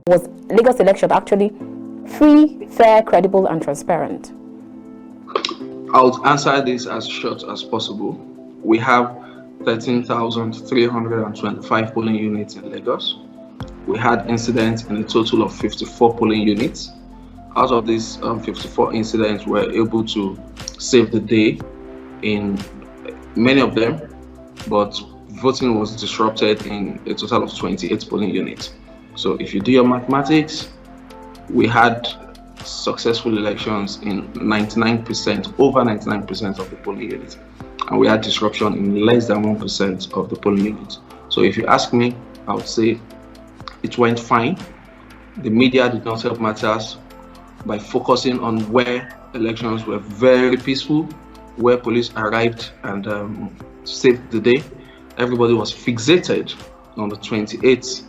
Was Lagos election actually free, fair, credible, and transparent? I'll answer this as short as possible. We have 13,325 polling units in Lagos. We had incidents in a total of 54 polling units. Out of these 54 incidents, we were able to save the day in many of them, but voting was disrupted in a total of 28 polling units. So if you do your mathematics, we had successful elections in 99%, over 99% of the polling units. And we had disruption in less than 1% of the polling units. So if you ask me, I would say it went fine. The media did not help matters by focusing on where elections were very peaceful, where police arrived and saved the day. Everybody was fixated on the 28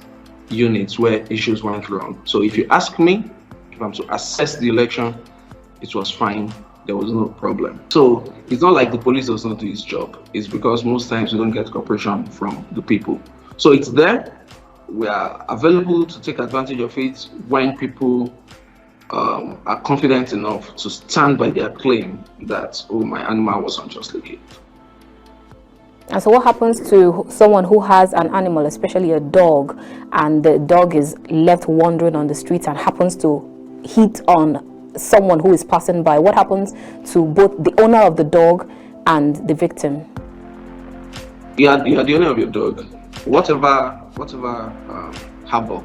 units where issues went wrong. So if you ask me, if I'm to assess the election, it was fine. There was no problem. So it's not like the police does not do its job. It's because most times we don't get cooperation from the people. So it's there. We are available to take advantage of it when people are confident enough to stand by their claim that, oh, my animal was unjustly killed. And so what happens to someone who has an animal, especially a dog, and the dog is left wandering on the streets and happens to hit on someone who is passing by? What happens to both the owner of the dog and the victim? You are the owner of your dog. Whatever havoc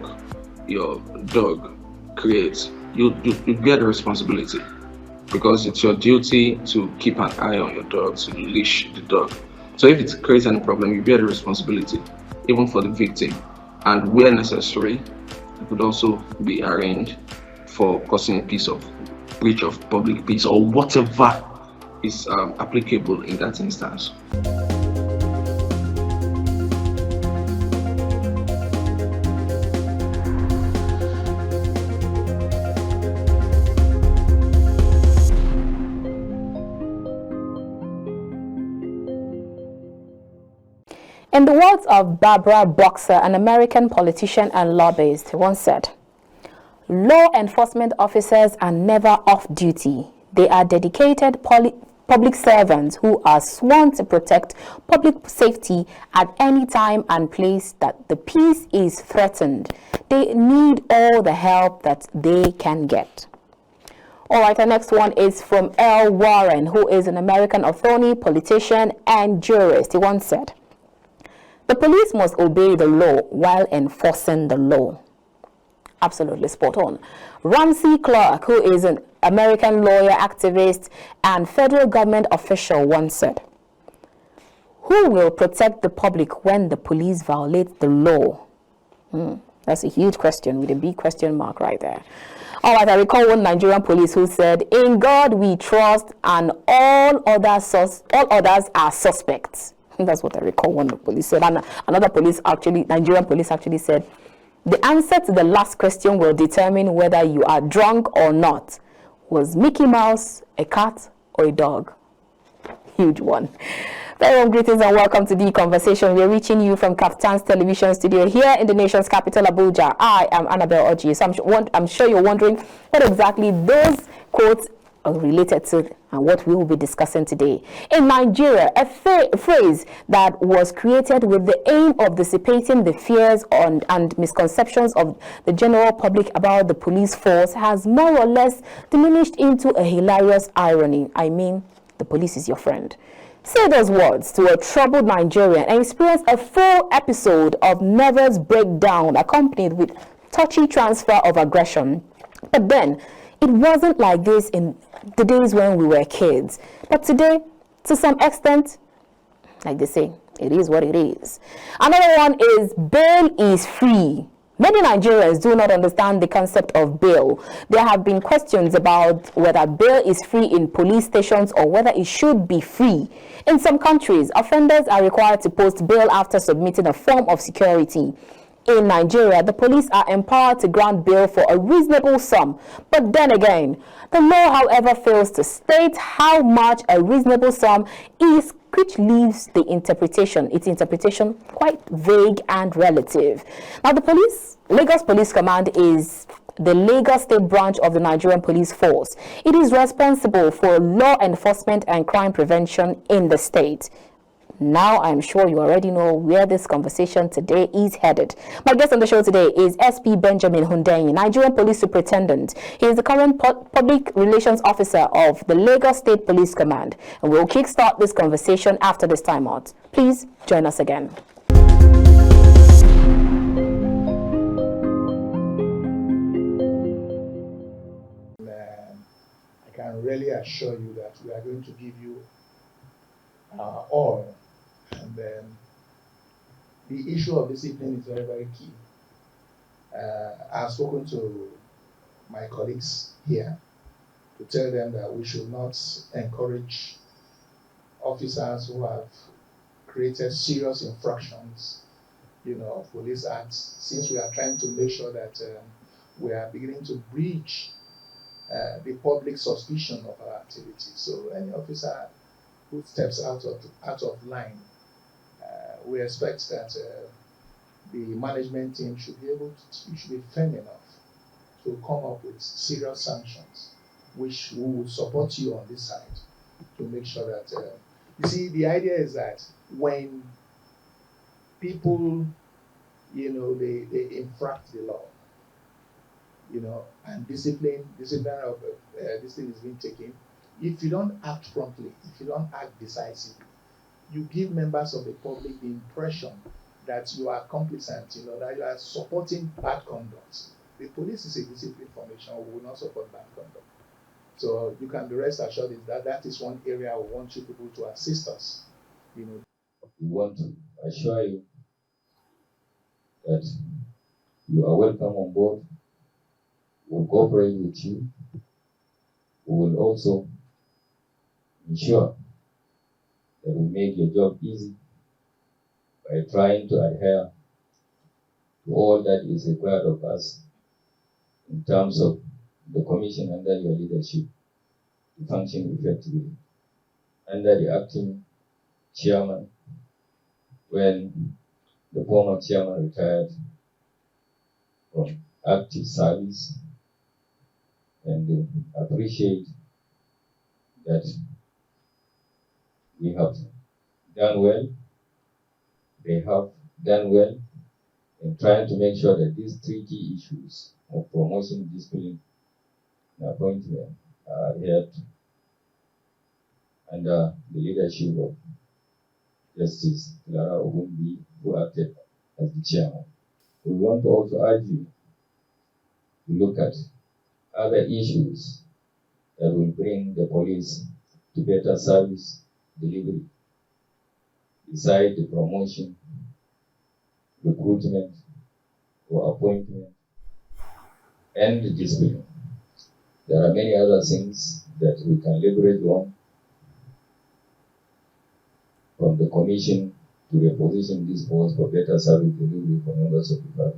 your dog creates, you bear the responsibility, because it's your duty to keep an eye on your dog, to leash the dog. So if it creates any problem, you bear the responsibility, even for the victim. And where necessary, it could also be arraigned for causing a piece of breach of public peace or whatever is applicable in that instance. In the words of Barbara Boxer, an American politician and lobbyist, once said, "Law enforcement officers are never off duty. They are dedicated public servants who are sworn to protect public safety at any time and place that the peace is threatened. They need all the help that they can get." All right, our next one is from Earl Warren, who is an American attorney, politician, and jurist. He once said, "The police must obey the law while enforcing the law." Absolutely spot on. Ramsey Clark, who is an American lawyer, activist, and federal government official, once said, "Who will protect the public when the police violate the law?" That's a huge question with a big question mark right there. All right, I recall one Nigerian police who said, "In God we trust and all others are suspects." That's what I recall one police said. And another Nigerian police actually said, "The answer to the last question will determine whether you are drunk or not. Was Mickey Mouse a cat or a dog?" Huge one. Very warm greetings and welcome to the conversation. We're reaching you from KAFTAN's television studio here in the nation's capital, Abuja. I am Annabelle Oji. So I'm sure you're wondering what exactly those quotes are related to and what we will be discussing today. In Nigeria, a phrase that was created with the aim of dissipating the fears and misconceptions of the general public about the police force has more or less diminished into a hilarious irony. I mean, the police is your friend. Say those words to a troubled Nigerian and experience a full episode of nervous breakdown accompanied with touchy transfer of aggression. But then, it wasn't like this in the days when we were kids. But today, to some extent, like they say, it is what it is. Another one is bail is free. Many Nigerians do not understand the concept of bail. There have been questions about whether bail is free in police stations or whether it should be free. In some countries, offenders are required to post bail after submitting a form of security. In Nigeria, the police are empowered to grant bail for a reasonable sum. But then again, the law, however, fails to state how much a reasonable sum is which leaves its interpretation quite vague and relative. Now, the Lagos Police Command is the Lagos State branch of the Nigerian Police Force. It is responsible for law enforcement and crime prevention in the state. Now, I'm sure you already know where this conversation today is headed. My guest on the show today is SP Benjamin Hundeyin, Nigerian Police Superintendent. He is the current Public Relations Officer of the Lagos State Police Command. And we'll kickstart this conversation after this timeout. Please join us again. I can really assure you that we are going to give you all. And the issue of discipline is very, very key. I've spoken to my colleagues here to tell them that we should not encourage officers who have created serious infractions, of police acts, since we are trying to make sure that we are beginning to breach the public suspicion of our activities. So any officer who steps out of line, we expect that the management team should be firm enough to come up with serious sanctions, which we will support you on this side to make sure that you see, the idea is that when people they infract the law, and discipline of this thing is being taken, if you don't act promptly, if you don't act decisively, you give members of the public the impression that you are complicit, that you are supporting bad conduct. The police is a discipline formation. We will not support bad conduct. So you can be rest assured that is one area we want you people to assist us. We want to assure you that you are welcome on board. We'll cooperate with you. We will also ensure that we make your job easy by trying to adhere to all that is required of us in terms of the commission under your leadership to function effectively. Under the acting chairman, when the former chairman retired from active service, and appreciate that we have done well, they have done well in trying to make sure that these three key issues of promotion, discipline, and appointment are adhered to under the leadership of Justice Clara Ogunbi, who acted as the chairman. We want to also urge you to look at other issues that will bring the police to better service delivery, beside the promotion, recruitment, or appointment, and the discipline. There are many other things that we can leverage on, from the commission to reposition this force for better service delivery for members of the public.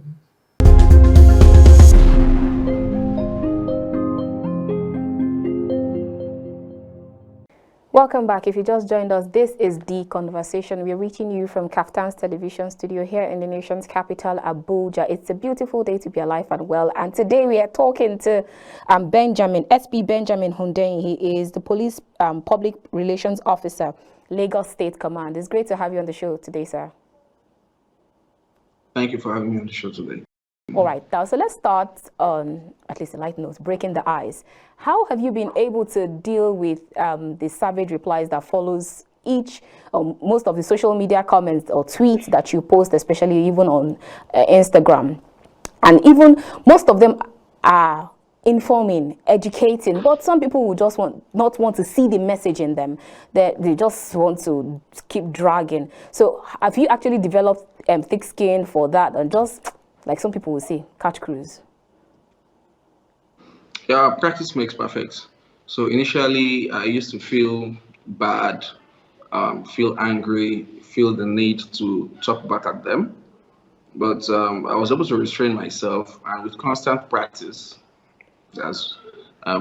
Welcome back. If you just joined us, this is The Conversation. We're reaching you from KAFTAN's television studio here in the nation's capital, Abuja. It's a beautiful day to be alive and well. And today we are talking to SP Benjamin Hundeyin. He is the Police Public Relations Officer, Lagos State Command. It's great to have you on the show today, sir. Thank you for having me on the show today. All right, now, so let's start on at least a light note, breaking the ice. How have you been able to deal with the savage replies that follows most of the social media comments or tweets that you post, especially even on Instagram? And even most of them are informing, educating, but some people will just not want to see the message in them. They just want to keep dragging. So have you actually developed thick skin for that, and just, like some people will say, catch cruise? Yeah, practice makes perfect. So initially, I used to feel bad, feel angry, feel the need to talk back at them. But I was able to restrain myself, and with constant practice, that's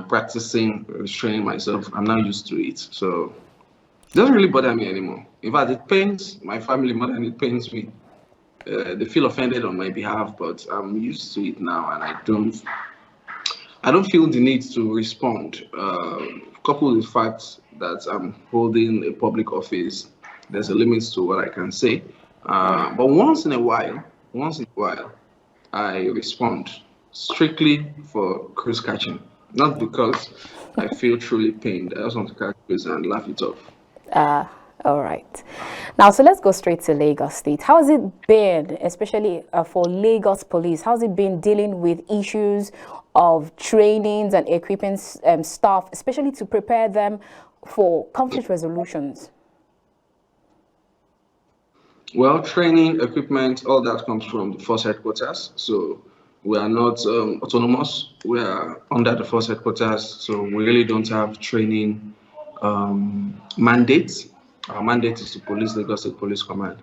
practicing restraining myself, I'm now used to it. So doesn't really bother me anymore. In fact, it pains my family more than it pains me. They feel offended on my behalf, but I'm used to it now, and I don't feel the need to respond. Coupled with the fact that I'm holding a public office, there's a limit to what I can say. But once in a while, I respond strictly for cruise catching, not because I feel truly pained. I just want to catch cruise and laugh it off. All right. Now, so let's go straight to Lagos State. How has it been, especially for Lagos Police? How's it been dealing with issues of trainings and equipping staff, especially to prepare them for conflict resolutions? Well, training, equipment, all that comes from the force headquarters. So we are not autonomous. We are under the force headquarters. So we really don't have training mandates. Our mandate is to police Lagos State Police Command.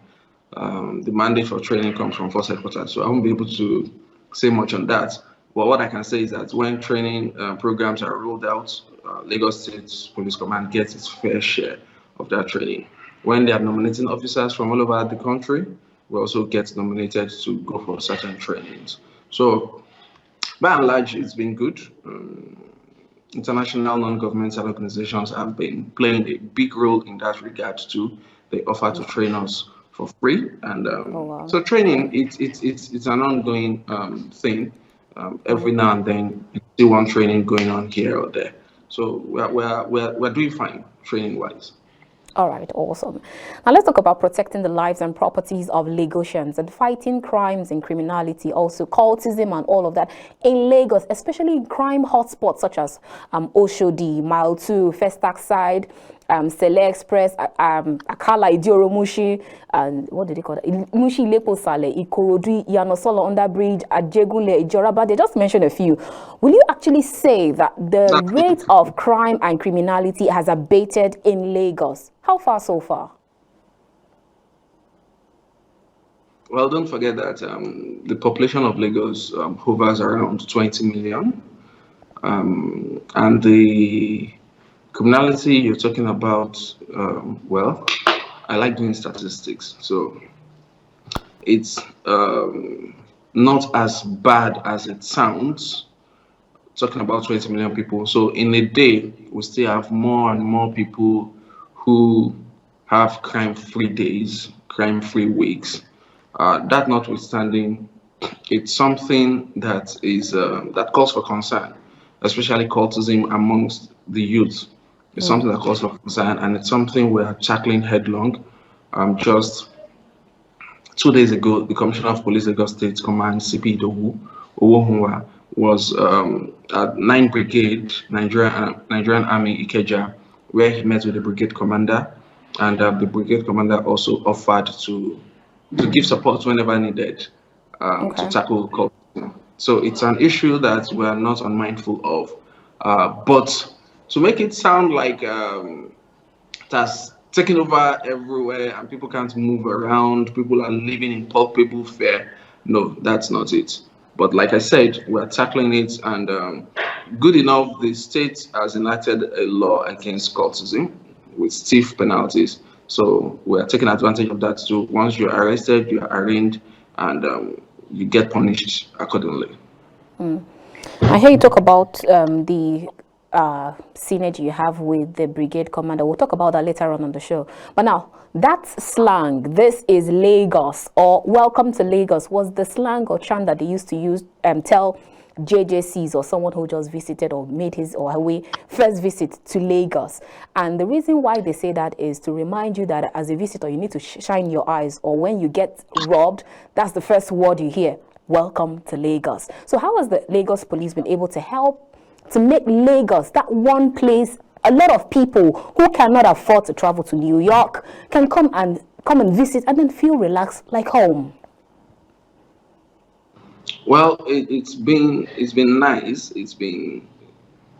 The mandate for training comes from force headquarters. So I won't be able to say much on that. But what I can say is that when training programs are rolled out, Lagos State Police Command gets its fair share of that training. When they are nominating officers from all over the country, we also get nominated to go for certain trainings. So by and large, it's been good. International non-governmental organizations have been playing a big role in that regard too. They offer to train us for free, and Oh, wow. so training it's an ongoing thing. Every now and then, you see one training going on here or there. So we're doing fine training wise. All right, awesome. Now let's talk about protecting the lives and properties of Lagosians and fighting crimes and criminality, also cultism and all of that in Lagos, especially in crime hotspots such as Oshodi, Mile 2, Festac Side, Sele Express, Akala, Idioromushi, and what did they call it? Mushi Lepo Sale, Ikorodu, Yanosolo Underbridge, Ajegunle, Ijoraba. They just mentioned a few. Will you actually say that the rate of crime and criminality has abated in Lagos? How far so far? Well, don't forget that the population of Lagos hovers around 20 million, and the criminality you're talking about, well, I like doing statistics, so it's not as bad as it sounds. Talking about 20 million people, so in a day, we still have more and more people who have crime-free days, crime-free weeks. That notwithstanding, it's something that is that calls for concern, especially cultism amongst the youth. It's something that calls for concern, and it's something we are tackling headlong. Just 2 days ago, the Commissioner of Police Lagos State Command, CP Idowu Owohunwa, was at 9 Brigade, Nigerian Army Ikeja, where he met with the brigade commander, and the brigade commander also offered to give support whenever needed to tackle cultism. So it's an issue that we are not unmindful of. But to make it sound like it has taken over everywhere and people can't move around, people are living in palpable fear, no, that's not it. But like I said, we're tackling it, and good enough, the state has enacted a law against cultism with stiff penalties. So we are taking advantage of that too. Once you're arrested, you are arraigned, and you get punished accordingly. I hear you talk about the synergy you have with the brigade commander. We'll talk about that later on the show. But now, that slang, this is Lagos, or welcome to Lagos, was the slang or chant that they used to use tell JJCs or someone who just visited or made his or her way first visit to Lagos. And the reason why they say that is to remind you that as a visitor, you need to shine your eyes, or when you get robbed, that's the first word you hear. Welcome to Lagos. So how has the Lagos police been able to help to make Lagos that one place a lot of people who cannot afford to travel to New York can come and visit and then feel relaxed like home? Well, it's been nice. It's been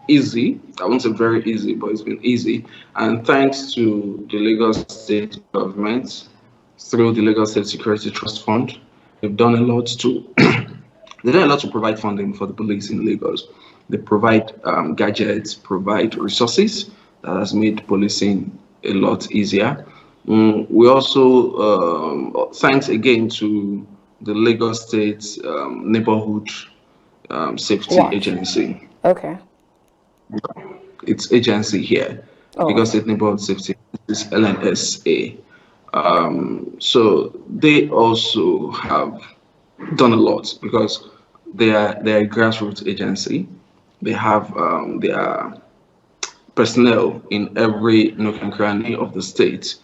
easy. I won't say very easy, but it's been easy. And thanks to the Lagos State government through the Lagos State Security Trust Fund, they've done a lot to they've done a lot to provide funding for the police in Lagos. They provide gadgets, provide resources that has made policing a lot easier. We also, thanks again to the Lagos State Neighborhood Safety Watch. Agency, Okay. its agency here, Oh, Lagos okay. State Neighborhood Safety, is LNSA. So they also have done a lot because they're a grassroots agency. They have their personnel in every nook and cranny of the state.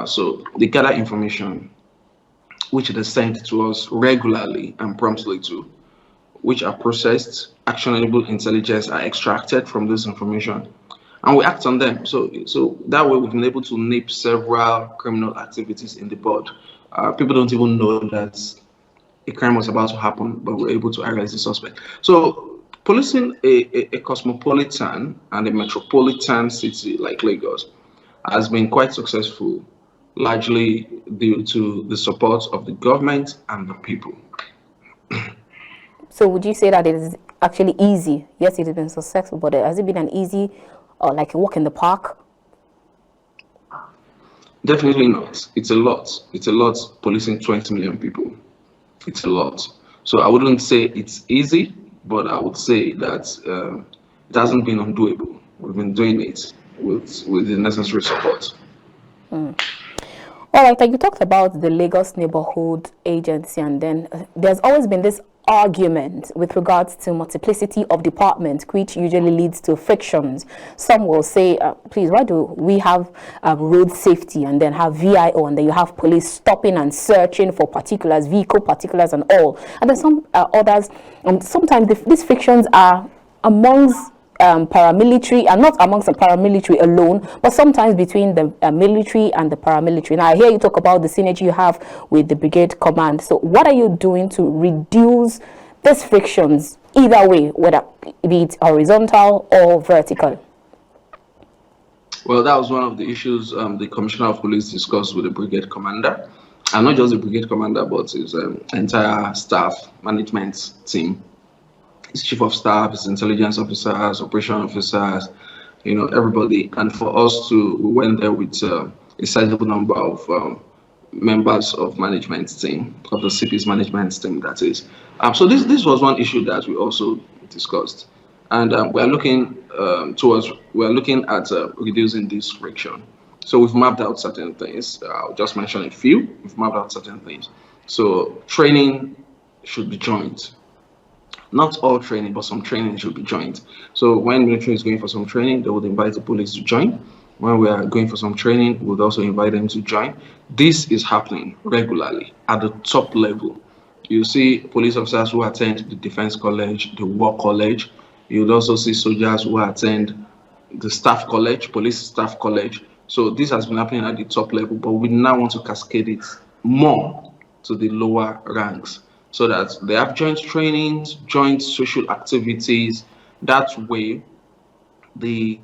So they gather information which they send to us regularly and promptly too, which are processed, actionable intelligence are extracted from this information, and we act on them. So that way we've been able to nip several criminal activities in the bud. People don't even know that a crime was about to happen, but we're able to arrest the suspect. So policing a cosmopolitan and a metropolitan city like Lagos has been quite successful, largely due to the support of the government and the people. So would you say that it is actually easy? Yes, it has been successful, but has it been an easy, like a walk in the park? Definitely not. It's a lot. It's a lot policing 20 million people. It's a lot. So I wouldn't say it's easy, but I would say that it hasn't been undoable. We've been doing it with the necessary support. All right, like you talked about the Lagos Neighborhood Agency, and then there's always been this argument with regards to multiplicity of departments, which usually leads to frictions. Some will say, please, why do we have road safety and then have VIO, and then you have police stopping and searching for particulars, vehicle particulars and all. And then some others, and sometimes these frictions are amongst paramilitary, and not amongst the paramilitary alone, but sometimes between the military and the paramilitary. Now I hear you talk about the synergy you have with the brigade command. So what are you doing to reduce these frictions, either way, whether be it horizontal or vertical? Well, that was one of the issues the Commissioner of Police discussed with the brigade commander, and not just the brigade commander, but his entire staff management team, his chief of staff, his intelligence officers, operation officers, everybody. And for us we went there with a sizable number of members of management team, of the CP's management team, that is. So this was one issue that we also discussed. And we're looking at reducing this friction. So we've mapped out certain things. I'll just mention a few. We've mapped out certain things. So training should be joint. Not all training, but some training should be joined. So when military is going for some training, they would invite the police to join. When we are going for some training, we would also invite them to join. This is happening regularly at the top level. You see police officers who attend the Defense College, the War College. You would also see soldiers who attend the Staff College, Police Staff College. So this has been happening at the top level, but we now want to cascade it more to the lower ranks, so that they have joint trainings, joint social activities. That way, the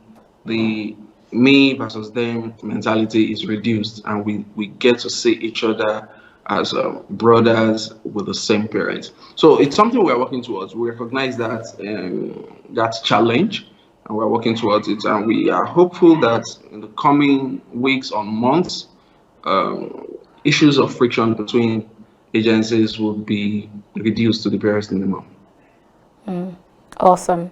me versus them mentality is reduced, and we get to see each other as brothers with the same parents. So it's something we're working towards. We recognize that challenge, and we're working towards it. And we are hopeful that in the coming weeks or months, issues of friction between agencies will be reduced to the barest minimum. Awesome.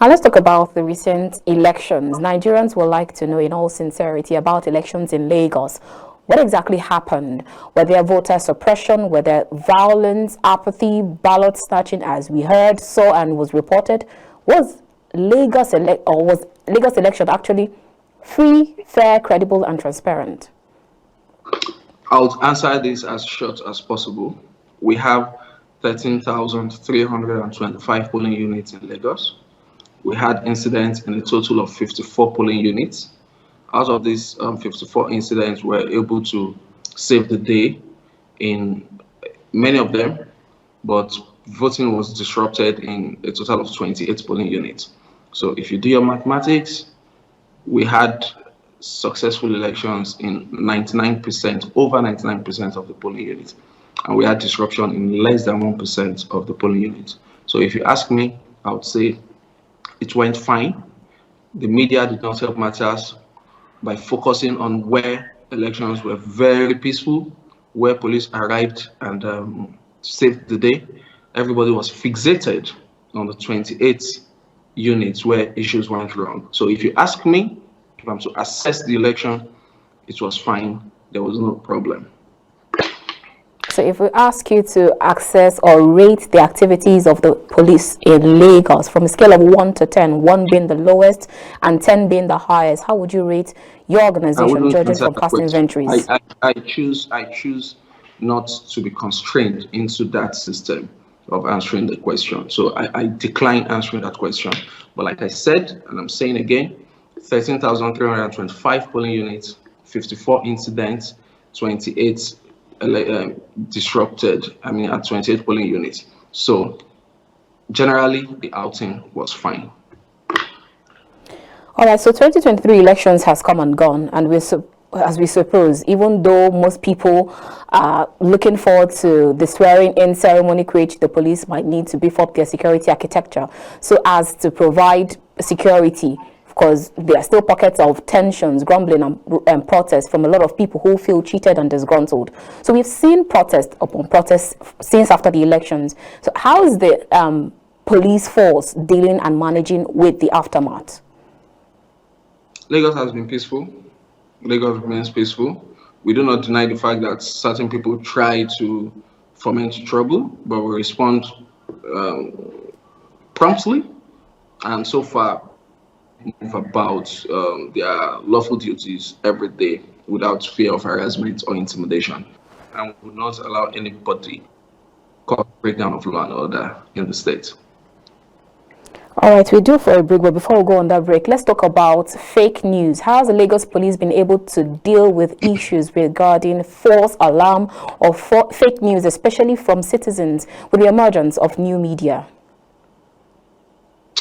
Now let's talk about the recent elections. Nigerians would like to know, in all sincerity, about elections in Lagos. What exactly happened? Were there voter suppression? Were there violence, apathy, ballot snatching, as we heard, saw, and was reported? Was Lagos election actually free, fair, credible, and transparent? I'll answer this as short as possible. We have 13,325 polling units in Lagos. We had incidents in a total of 54 polling units. Out of these 54 incidents, we were able to save the day in many of them, but voting was disrupted in a total of 28 polling units. So if you do your mathematics, we had successful elections in 99%, over 99% of the polling units. And we had disruption in less than 1% of the polling units. So if you ask me, I would say it went fine. The media did not help matters. by focusing on where elections were very peaceful, where police arrived and saved the day. Everybody was fixated on the 28 units where issues went wrong. So if you ask me, if I'm to assess the election, it was fine. There was no problem. So if we ask you to access or rate the activities of the police in Lagos from a scale of 1 to 10, 1 being the lowest and 10 being the highest, how would you rate your organization, judging from past inventories? I choose not to be constrained into that system of answering the question. So I decline answering that question. But like I said, and I'm saying again, 13,325 polling units, 54 incidents, 28 disrupted, at 28 polling units. So generally, the outing was fine. All right, so 2023 elections has come and gone, and as we suppose, even though most people are looking forward to the swearing-in ceremony, which the police might need to beef up their security architecture so as to provide security, because there are still pockets of tensions, grumbling and protests from a lot of people who feel cheated and disgruntled. So we've seen protest upon protest since after the elections. So how is the police force dealing and managing with the aftermath? Lagos has been peaceful. Lagos remains peaceful. We do not deny the fact that certain people try to foment trouble, but we respond promptly, and so far move about their lawful duties every day without fear of harassment or intimidation, and we will not allow anybody to cause breakdown of law and order in the state. All right, we do for a break, but before we go on that break, let's talk about fake news. How has the Lagos police been able to deal with issues regarding false alarm or fake news, especially from citizens, with the emergence of new media?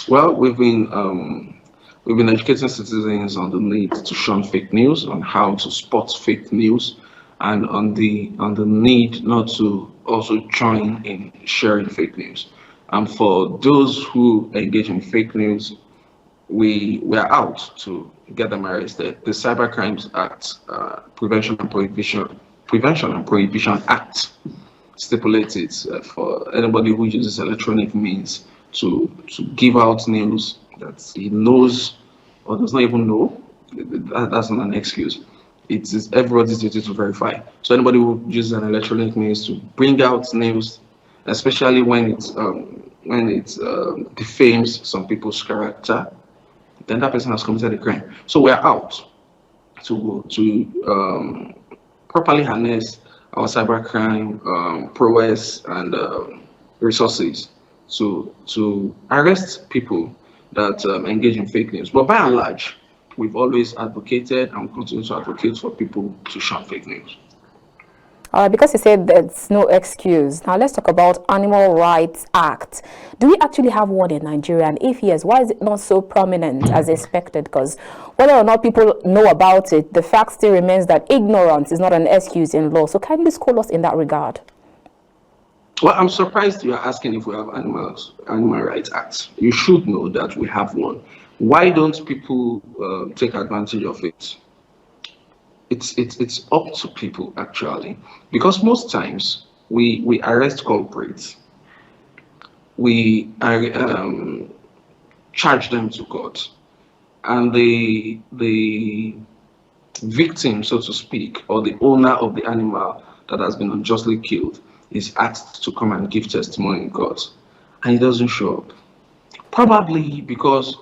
Well, we've been educating citizens on the need to shun fake news, on how to spot fake news, and on the need not to also join in sharing fake news. And for those who engage in fake news, we are out to get them arrested. The Cybercrimes Act, Prevention and Prohibition Act, stipulates it for anybody who uses electronic means to give out news that he knows or does not even know. That's not an excuse. It is everybody's duty to verify. So anybody who uses an electronic means to bring out news, especially when it defames some people's character, then that person has committed a crime. So we're out to properly harness our cybercrime prowess and resources to arrest people that engage in fake news. But by and large, we've always advocated and continue to advocate for people to shun fake news. Because you said there's no excuse. Now let's talk about Animal Rights Act. Do we actually have one in Nigeria? And if yes, why is it not so prominent as expected? Because whether or not people know about it, the fact still remains that ignorance is not an excuse in law. So kindly school us in that regard. Well, I'm surprised you're asking if we have Animal Rights Act. You should know that we have one. Why don't people take advantage of it? It's up to people, actually, because most times we arrest culprits, we charge them to court, and the victim, so to speak, or the owner of the animal that has been unjustly killed is asked to come and give testimony in court, and he doesn't show up, probably because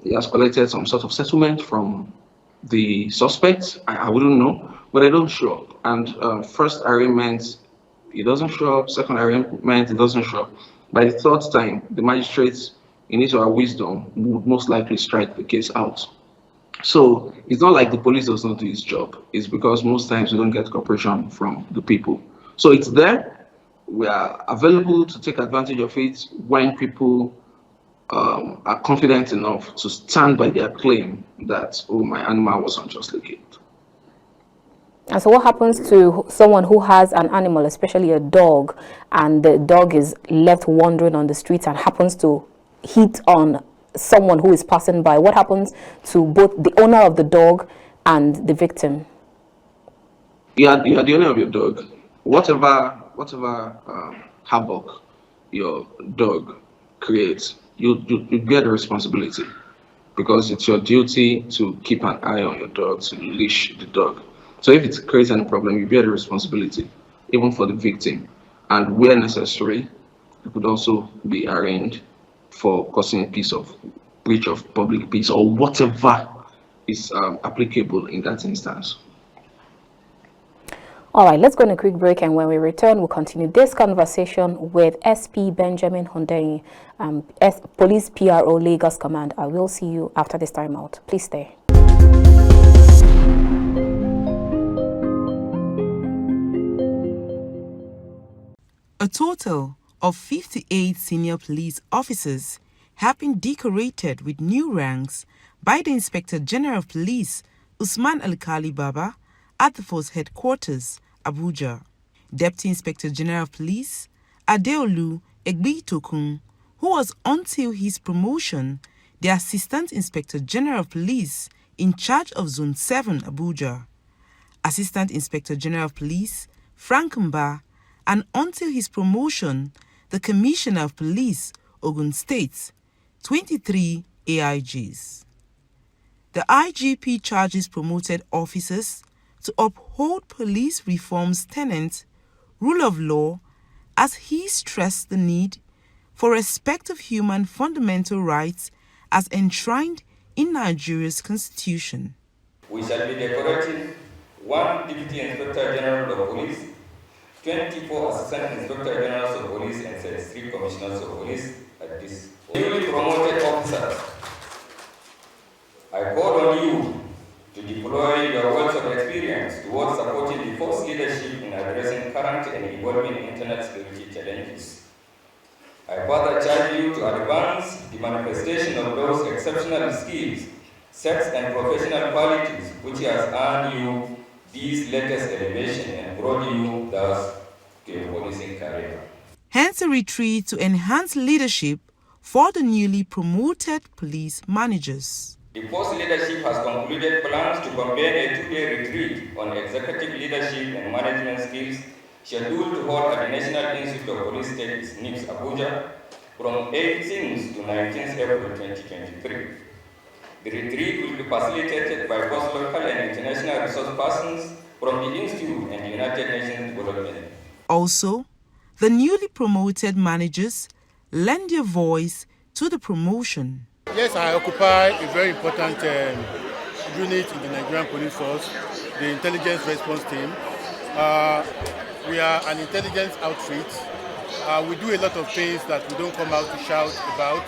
he has collected some sort of settlement from the suspect. I wouldn't know, but they don't show up. And first arraignment, he doesn't show up. Second arraignment, he doesn't show up. By the third time, the magistrates, in his or her wisdom, would most likely strike the case out. So it's not like the police does not do its job. It's because most times we don't get cooperation from the people. So it's there. We are available to take advantage of it when people are confident enough to stand by their claim that, oh, my animal was unjustly killed. And so what happens to someone who has an animal, especially a dog, and the dog is left wandering on the streets and happens to hit on someone who is passing by? What happens to both the owner of the dog and the victim? You are the owner of your dog. Whatever havoc your dog creates, you bear the responsibility, because it's your duty to keep an eye on your dog, to leash the dog. So if it creates any problem, you bear the responsibility, even for the victim. And where necessary, you could also be arraigned for causing a piece of breach of public peace or whatever is applicable in that instance. All right, let's go on a quick break, and when we return, we'll continue this conversation with SP Benjamin Hundeyin, Police PRO Lagos Command. I will see you after this time out. Please stay. A total of 58 senior police officers have been decorated with new ranks by the Inspector General of Police, Usman Alkali Baba, at the force headquarters, Abuja. Deputy Inspector General of Police, Adeolu Egbitokun, who was until his promotion the Assistant Inspector General of Police in charge of Zone 7, Abuja. Assistant Inspector General of Police, Frank Mba, and until his promotion, the Commissioner of Police, Ogun State, 23 AIGs. The IGP charges promoted officers to uphold police reform's tenet, rule of law, as he stressed the need for respect of human fundamental rights as enshrined in Nigeria's constitution. We shall be decorating 1 Deputy Inspector General of Police, 24 Assistant Inspector Generals of Police, and 33 Commissioners of Police at this. Newly promoted officers, I call on you to deploy your wealth of experience towards supporting the force leadership in addressing current and evolving internet security challenges. I further charge you to advance the manifestation of those exceptional skills, sets, and professional qualities which has earned you this latest elevation and brought you thus to a policing career. Hence a retreat to enhance leadership for the newly promoted police managers. The force leadership has concluded plans to convene a 2-day retreat on executive leadership and management skills, scheduled to hold at the National Institute of Police Studies, NIPS, Abuja, from 18th to 19th April 2023. The retreat will be facilitated by both local and international resource persons from the Institute and the United Nations Development. Also, the newly promoted managers lend their voice to the promotion. Yes, I occupy a very important unit in the Nigerian Police Force, the Intelligence Response Team. We are an intelligence outfit. We do a lot of things that we don't come out to shout about.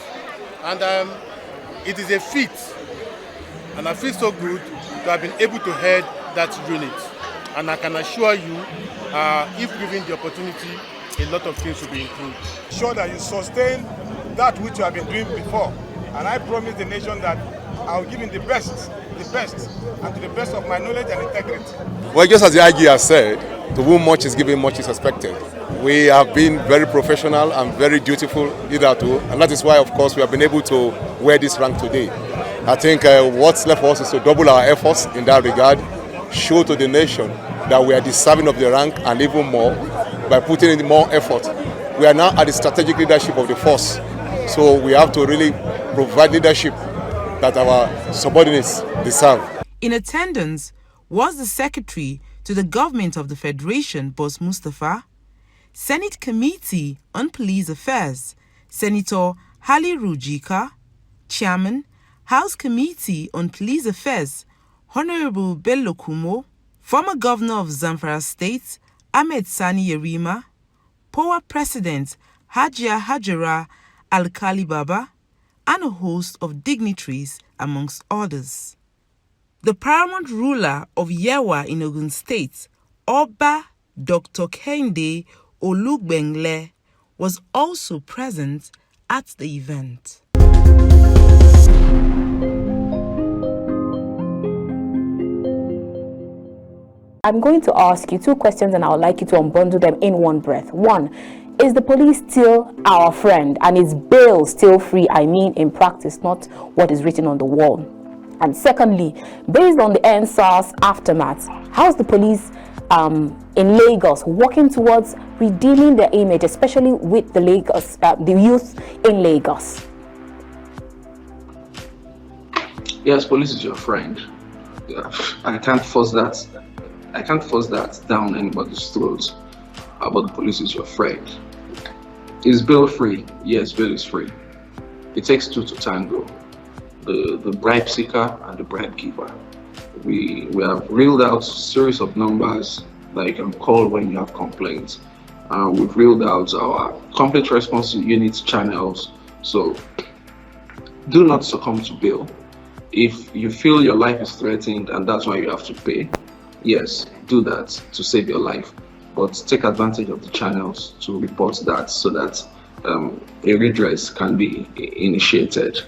And it is a feat, and I feel so good to have been able to head that unit. And I can assure you, if given the opportunity, a lot of things will be improved. Sure that you sustain that which you have been doing before. And I promise the nation that I will give you the best, and to the best of my knowledge and integrity. Well, just as the IG has said, to whom much is given, much is expected. We have been very professional and very dutiful hitherto, and that is why, of course, we have been able to wear this rank today. I think what's left for us is to double our efforts in that regard, show to the nation that we are deserving of the rank and even more by putting in more effort. We are now at the strategic leadership of the force, so we have to really provide leadership that our subordinates deserve. In attendance was the Secretary to the Government of the Federation, Boss Mustafa, Senate Committee on Police Affairs, Senator Hali Rujika, Chairman, House Committee on Police Affairs, Honorable Bello Kumo, former Governor of Zamfara State, Ahmed Sani Yerima, POA President Hajia Hajara Alkali Baba, and a host of dignitaries, amongst others. The paramount ruler of Yewa in Ogun State, Oba Dr. Kende Olugbengle, was also present at the event. I'm going to ask you 2 questions, and I would like you to unbundle them in one breath. 1, is the police still our friend and is bail still free? I mean, in practice, not what is written on the wall. And secondly, based on the NSAS aftermath, how's the police in Lagos working towards redeeming their image, especially with the youth in Lagos? Yes, police is your friend. Yeah, I can't force that. I can't force that down anybody's throat. But the police is your friend. Is bail free? Yes, bail is free. It takes two to tango. The bribe seeker and the bribe giver. We have reeled out a series of numbers that you can call when you have complaints. We've reeled out our complete response unit channels. So do not succumb to bail. If you feel your life is threatened and that's why you have to pay, yes, do that to save your life. But take advantage of the channels to report that so that a redress can be initiated.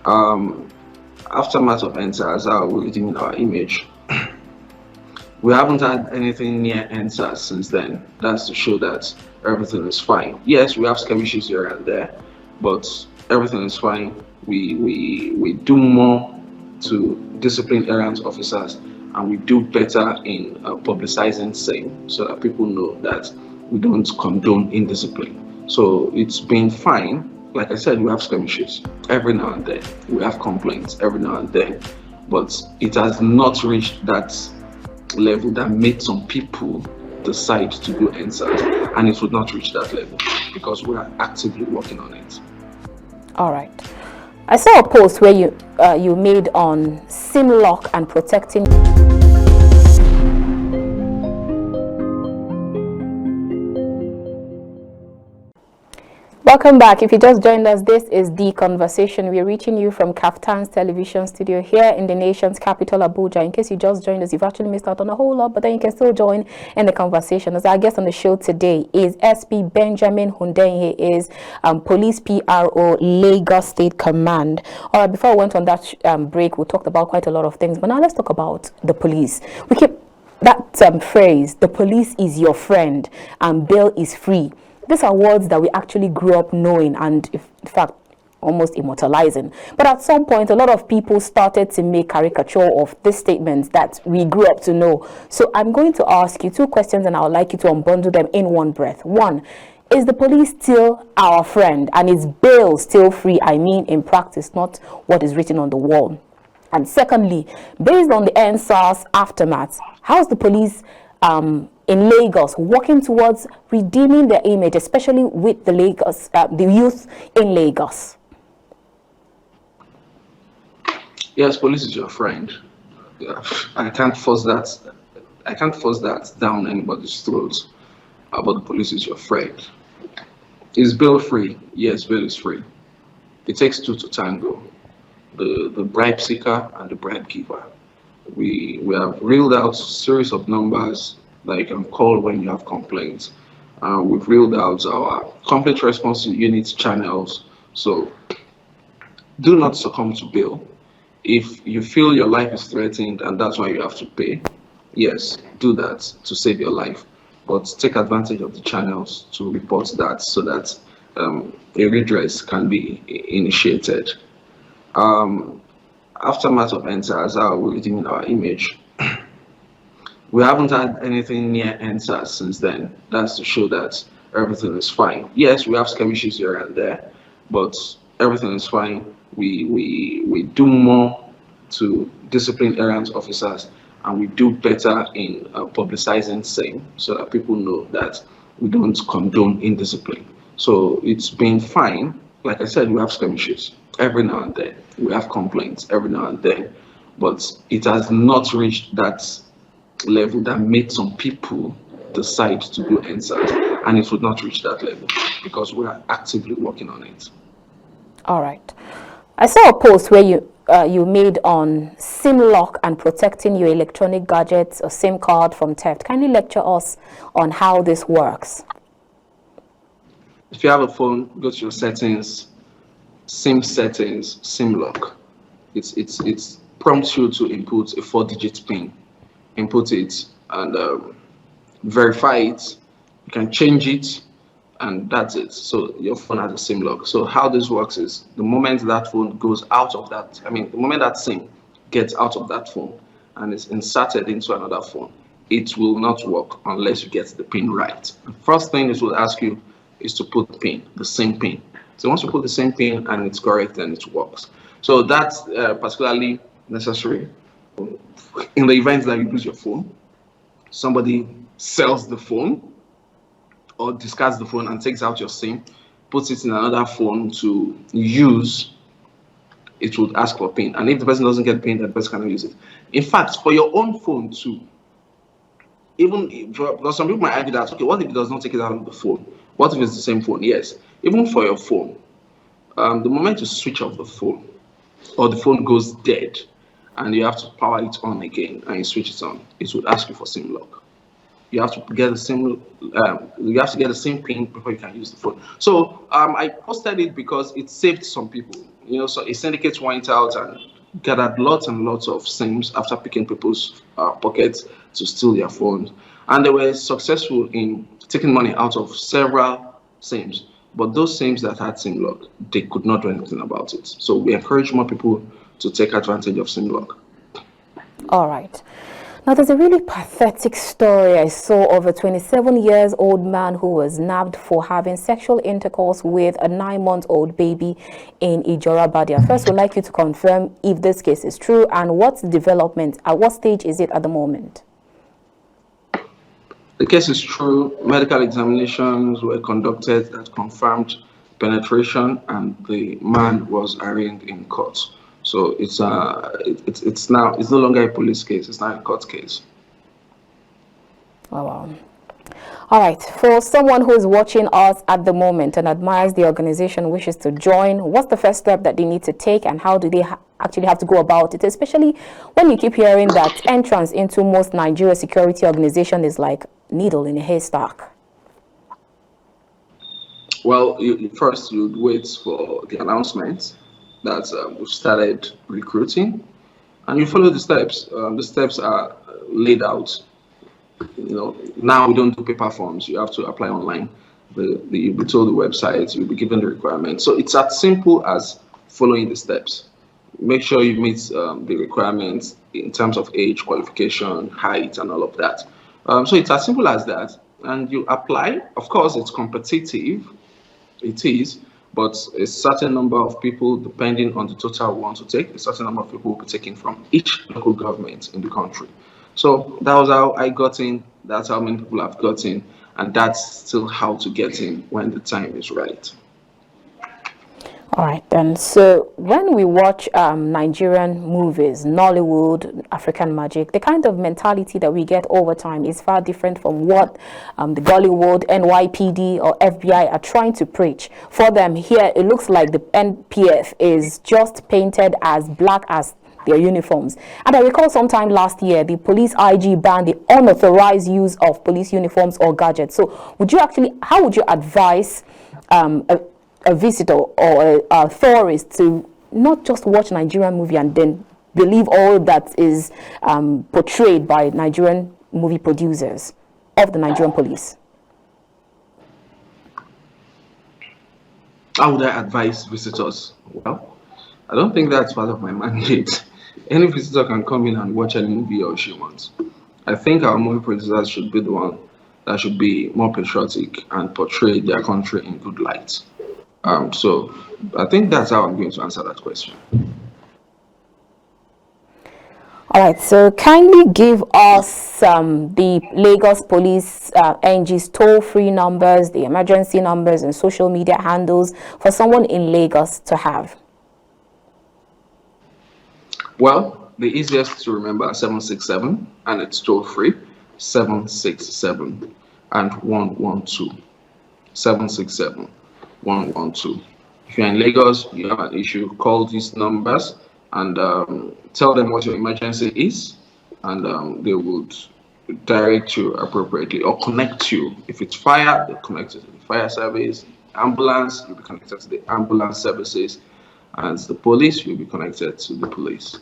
Aftermath of NSAS, we're redeeming our image. We haven't had anything near NSAS since then. That's to show that everything is fine. Yes, we have skirmishes here and there, but everything is fine. We do more to discipline errant officers, and we do better in publicizing same so that people know that we don't condone indiscipline. So it's been fine. Like I said, we have skirmishes every now and then. We have complaints every now and then, but it has not reached that level that made some people decide to do NSAS, and it would not reach that level because we are actively working on it. All right. I saw a post where you made on SIM lock and protecting. Welcome back. If you just joined us, this is The Conversation. We're reaching you from KAFTAN's television studio here in the nation's capital, Abuja. In case you just joined us, you've actually missed out on a whole lot, but then you can still join in the conversation. As our guest on the show today is SP Benjamin Hundeyin. He is Police PRO, Lagos State Command. All right, before we went on that break, we talked about quite a lot of things, but now let's talk about the police. We keep that phrase, the police is your friend and bail is free. These are words that we actually grew up knowing and, in fact, almost immortalizing. But at some point, a lot of people started to make caricature of these statements that we grew up to know. So I'm going to ask you two questions, and I would like you to unbundle them in one breath. One, is the police still our friend and is bail still free? I mean, in practice, not what is written on the wall. And secondly, based on the NSAS aftermath, how's the police in Lagos working towards redeeming their image, especially with the youth in Lagos? Yes, police is your friend. Yeah, I can't force that. I can't force that down anybody's throat. But the police is your friend. Is bail free? Yes, bail is free. It takes two to tango. The bribe seeker and the bribe giver. We have reeled out a series of numbers that you can call when you have complaints. We've reeled out our complete response unit channels. So do not succumb to bail. If you feel your life is threatened and that's why you have to pay, yes, do that to save your life. But take advantage of the channels to report that so that a redress can be initiated. Aftermath of NSAS, we're redeeming our image. We haven't had anything near NSAS since then. That's to show that everything is fine. Yes, we have skirmishes here and there, but everything is fine. We do more to discipline errant officers, and we do better in publicizing same so that people know that we don't condone indiscipline. So it's been fine. Like I said, we have skirmishes every now and then. We have complaints every now and then, but it has not reached that level that made some people decide to do NSAS, and it would not reach that level because we are actively working on it. All right. I saw a post where you made on SIM lock and protecting your electronic gadgets or SIM card from theft. Kindly lecture us on how this works. If you have a phone, go to your settings, SIM lock. It prompts you to input a 4-digit PIN. Input it and verify it. You can change it and that's it. So your phone has a SIM lock. So how this works is the moment that phone goes out of that, the moment that SIM gets out of that phone and is inserted into another phone, it will not work unless you get the pin right. The first thing it will ask you is to put the pin, the same pin. So once you put the same pin and it's correct, then it works. So that's particularly necessary in the event that you lose your phone. Somebody sells the phone or discards the phone and takes out your SIM, puts it in another phone to use, it would ask for PIN. And if the person doesn't get PIN, the person cannot use it. In fact, for your own phone too, because some people might argue that, okay, what if it does not take it out of the phone? What if it's the same phone? Yes, even for your phone, the moment you switch off the phone or the phone goes dead and you have to power it on again and you switch it on, it would ask you for SIM lock. You have to get the same. You have to get the same PIN before you can use the phone. So I posted it because it saved some people. So a syndicate went out and gathered lots and lots of SIMs after picking people's pockets to steal their phones, and they were successful in taking money out of several SIMs. But those SIMs that had SIM lock, they could not do anything about it. So we encourage more people to take advantage of SIM lock. All right. Now, there's a really pathetic story I saw of a 27-year-old man who was nabbed for having sexual intercourse with a 9-month-old baby in Ijorabadia. First, we'd like you to confirm if this case is true and what's the development, at what stage is it at the moment? The case is true. Medical examinations were conducted that confirmed penetration, and the man was arraigned in court. So it's no longer a police case, it's now a court case. Oh, wow. All right, for someone who is watching us at the moment and admires the organization, wishes to join, what's the first step that they need to take and how do they actually have to go about it, especially when you keep hearing that entrance into most Nigeria security organization is like needle in a haystack? Well, first you'd wait for the announcement that we've started recruiting, and you follow the steps. The steps are laid out. Now we don't do paper forms. You have to apply online. You'll be told the website. You'll be given the requirements. So it's as simple as following the steps. Make sure you meet the requirements in terms of age, qualification, height, and all of that. So it's as simple as that, and you apply. Of course, it's competitive. It is. But a certain number of people, depending on the total we want to take, a certain number of people will be taken from each local government in the country. So that was how I got in, that's how many people have got in, and that's still how to get in when the time is right. All right, then. So when we watch Nigerian movies, Nollywood, African magic, the kind of mentality that we get over time is far different from what the Gollywood, NYPD or FBI are trying to preach. For them here, it looks like the NPF is just painted as black as their uniforms. And I recall sometime last year, the police IG banned the unauthorized use of police uniforms or gadgets. So how would you advise a visitor or a tourist to not just watch Nigerian movie and then believe all that is portrayed by Nigerian movie producers of the Nigerian police? How would I advise visitors? Well, I don't think that's part of my mandate. Any visitor can come in and watch any movie or she wants. I think our movie producers should be the one that should be more patriotic and portray their country in good light. So I think that's how I'm going to answer that question. All right, so kindly give us the Lagos Police NG's toll-free numbers, the emergency numbers, and social media handles for someone in Lagos to have. Well, the easiest to remember 767, and it's toll-free, 767 and 112. 767. 112. If you're in Lagos, you have an issue, call these numbers and tell them what your emergency is, and they would direct you appropriately or connect you. If it's fire, they'll connect you to the fire service. Ambulance, you'll be connected to the ambulance services, and the police, you'll be connected to the police.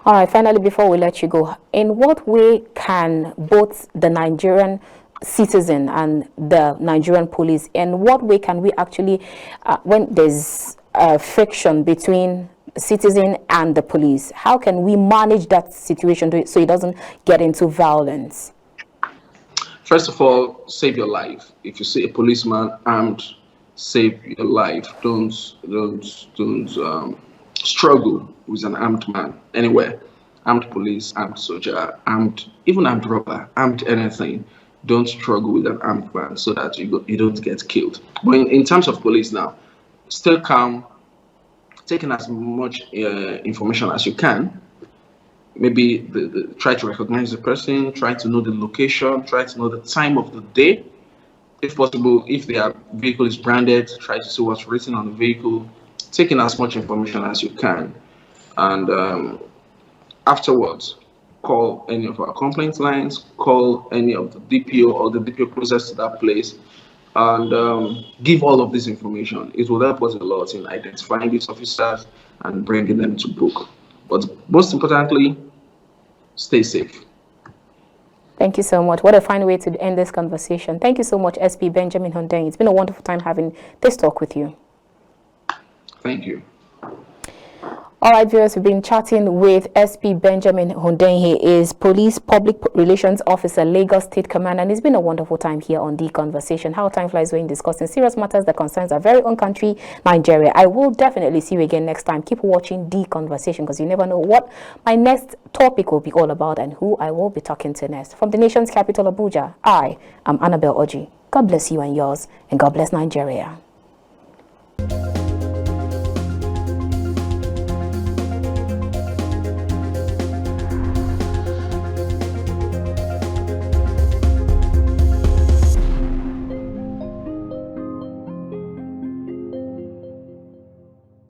All right, finally, before we let you go, in what way can both the Nigerian citizen and the Nigerian police? In what way can we actually, when there's friction between citizen and the police, how can we manage that situation so it doesn't get into violence? First of all, save your life. If you see a policeman armed, save your life. Don't struggle with an armed man anywhere. Armed police, armed soldier, even armed robber, armed anything. Don't struggle with an armed man so that you don't get killed. But in terms of police now, stay calm, taking as much information as you can. Maybe try to recognize the person, try to know the location, try to know the time of the day. If possible, if their vehicle is branded, try to see what's written on the vehicle, taking as much information as you can. And afterwards, call any of our complaint lines, call any of the DPO or the DPO closest to that place, and give all of this information. It will help us a lot in identifying these officers and bringing them to book. But most importantly, stay safe. Thank you so much. What a fine way to end this conversation. Thank you so much, SP Benjamin Hundeyin. It's been a wonderful time having this talk with you. Thank you. All right, viewers, we've been chatting with SP Benjamin Hundeyin. He is Police Public Relations Officer, Lagos State Command, and it's been a wonderful time here on The Conversation. How time flies when discussing serious matters that concerns our very own country, Nigeria. I will definitely see you again next time. Keep watching The Conversation because you never know what my next topic will be all about and who I will be talking to next. From the nation's capital, Abuja, I am Annabelle Oji. God bless you and yours, and God bless Nigeria.